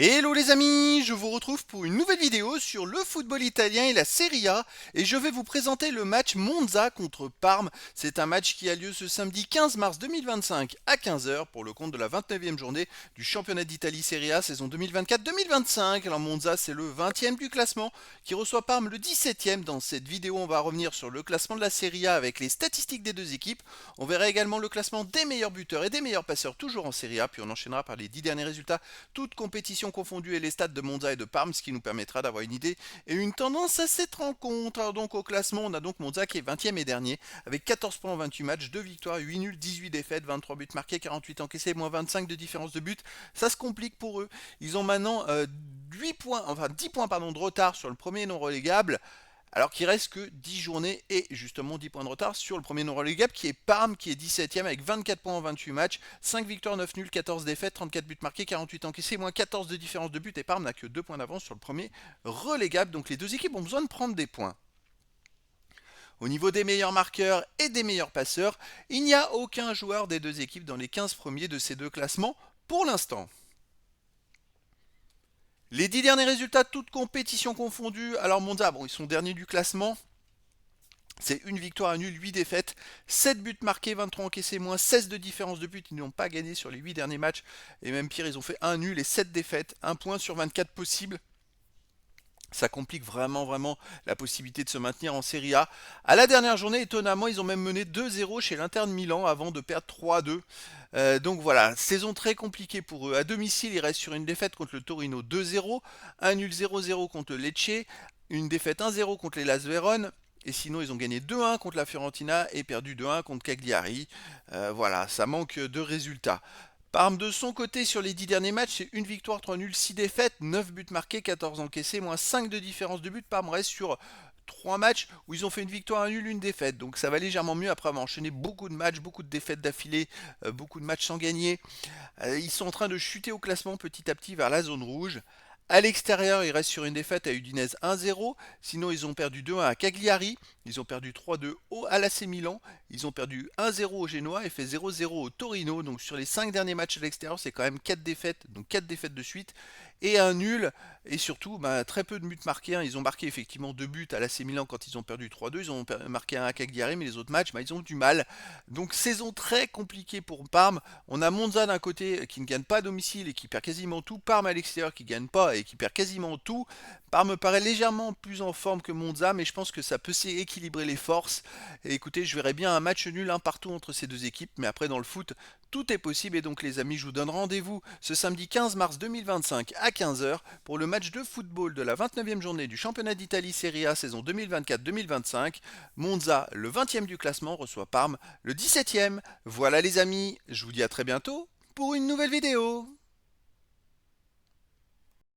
Hello les amis, je vous retrouve pour une nouvelle vidéo sur le football italien et la Serie A et je vais vous présenter le match Monza contre Parme. C'est un match qui a lieu ce samedi 15 mars 2025 à 15 heures pour le compte de la 29e journée du championnat d'Italie Serie A saison 2024-2025. Alors Monza c'est le 20e du classement qui reçoit Parme le 17e. Dans cette vidéo on va revenir sur le classement de la Serie A avec les statistiques des deux équipes. On verra également le classement des meilleurs buteurs et des meilleurs passeurs toujours en Serie A puis on enchaînera par les 10 derniers résultats toutes compétitions confondues et les stats de Monza et de Parme, ce qui nous permettra d'avoir une idée et une tendance à cette rencontre. Alors donc au classement, on a donc Monza qui est 20e et dernier avec 14 points en 28 matchs, 2 victoires, 8 nuls, 18 défaites, 23 buts marqués, 48 encaissés, moins 25 de différence de but. Ça se complique pour eux. Ils ont maintenant 8 points, enfin 10 points pardon, de retard sur le premier non relégable. Alors qu'il reste que 10 journées et justement 10 points de retard sur le premier non relégable qui est Parme qui est 17ème avec 24 points en 28 matchs, 5 victoires, 9 nuls, 14 défaites, 34 buts marqués, 48 encaissés, moins 14 de différence de but et Parme n'a que 2 points d'avance sur le premier relégable. Donc les deux équipes ont besoin de prendre des points. Au niveau des meilleurs marqueurs et des meilleurs passeurs, il n'y a aucun joueur des deux équipes dans les 15 premiers de ces deux classements pour l'instant. Les 10 derniers résultats, toutes compétitions confondues. Alors Monza, bon, ils sont derniers du classement. C'est une victoire, un nul, 8 défaites, 7 buts marqués, 23 encaissés, moins 16 de différence de but. Ils n'ont pas gagné sur les 8 derniers matchs. Et même pire, ils ont fait un nul et 7 défaites. Un point sur 24 possible. Ça complique vraiment la possibilité de se maintenir en Serie A. À la dernière journée, étonnamment, ils ont même mené 2-0 chez l'Inter de Milan avant de perdre 3-2. Donc voilà, saison très compliquée pour eux. À domicile, ils restent sur une défaite contre le Torino 2-0, un nul 0-0 contre le Lecce, une défaite 1-0 contre les Las Vérone. Et sinon, ils ont gagné 2-1 contre la Fiorentina et perdu 2-1 contre Cagliari. Voilà, ça manque de résultats. Parme de son côté sur les 10 derniers matchs, c'est une victoire, 3 nuls, 6 défaites, 9 buts marqués, 14 encaissés, moins 5 de différence de but. Parme reste sur 3 matchs où ils ont fait une victoire, un nul, une défaite. Donc ça va légèrement mieux après avoir enchaîné beaucoup de matchs, beaucoup de défaites d'affilée, beaucoup de matchs sans gagner. Ils sont en train de chuter au classement petit à petit vers la zone rouge. À l'extérieur, ils restent sur une défaite à Udinese 1-0. Sinon, ils ont perdu 2-1 à Cagliari. Ils ont perdu 3-2 à l'AC Milan. Ils ont perdu 1-0 au Genoa et fait 0-0 au Torino. Donc sur les 5 derniers matchs à l'extérieur, c'est quand même 4 défaites. Donc 4 défaites de suite et un nul. Et surtout, très peu de buts marqués. Ils ont marqué effectivement 2 buts à l'AC Milan quand ils ont perdu 3-2. Ils ont marqué un à Cagliari, mais les autres matchs, ils ont eu du mal. Donc saison très compliquée pour Parme. On a Monza d'un côté qui ne gagne pas à domicile et qui perd quasiment tout. Parme à l'extérieur qui ne gagne pas et qui perd quasiment tout. Parme me paraît légèrement plus en forme que Monza, mais je pense que ça peut s'équilibrer les forces. Et écoutez, je verrais bien un match nul un partout entre ces deux équipes, mais après dans le foot, tout est possible. Et donc les amis, je vous donne rendez-vous ce samedi 15 mars 2025 à 15 heures pour le match de football de la 29e journée du championnat d'Italie Serie A saison 2024-2025. Monza, le 20e du classement, reçoit Parme, le 17e. Voilà les amis, je vous dis à très bientôt pour une nouvelle vidéo.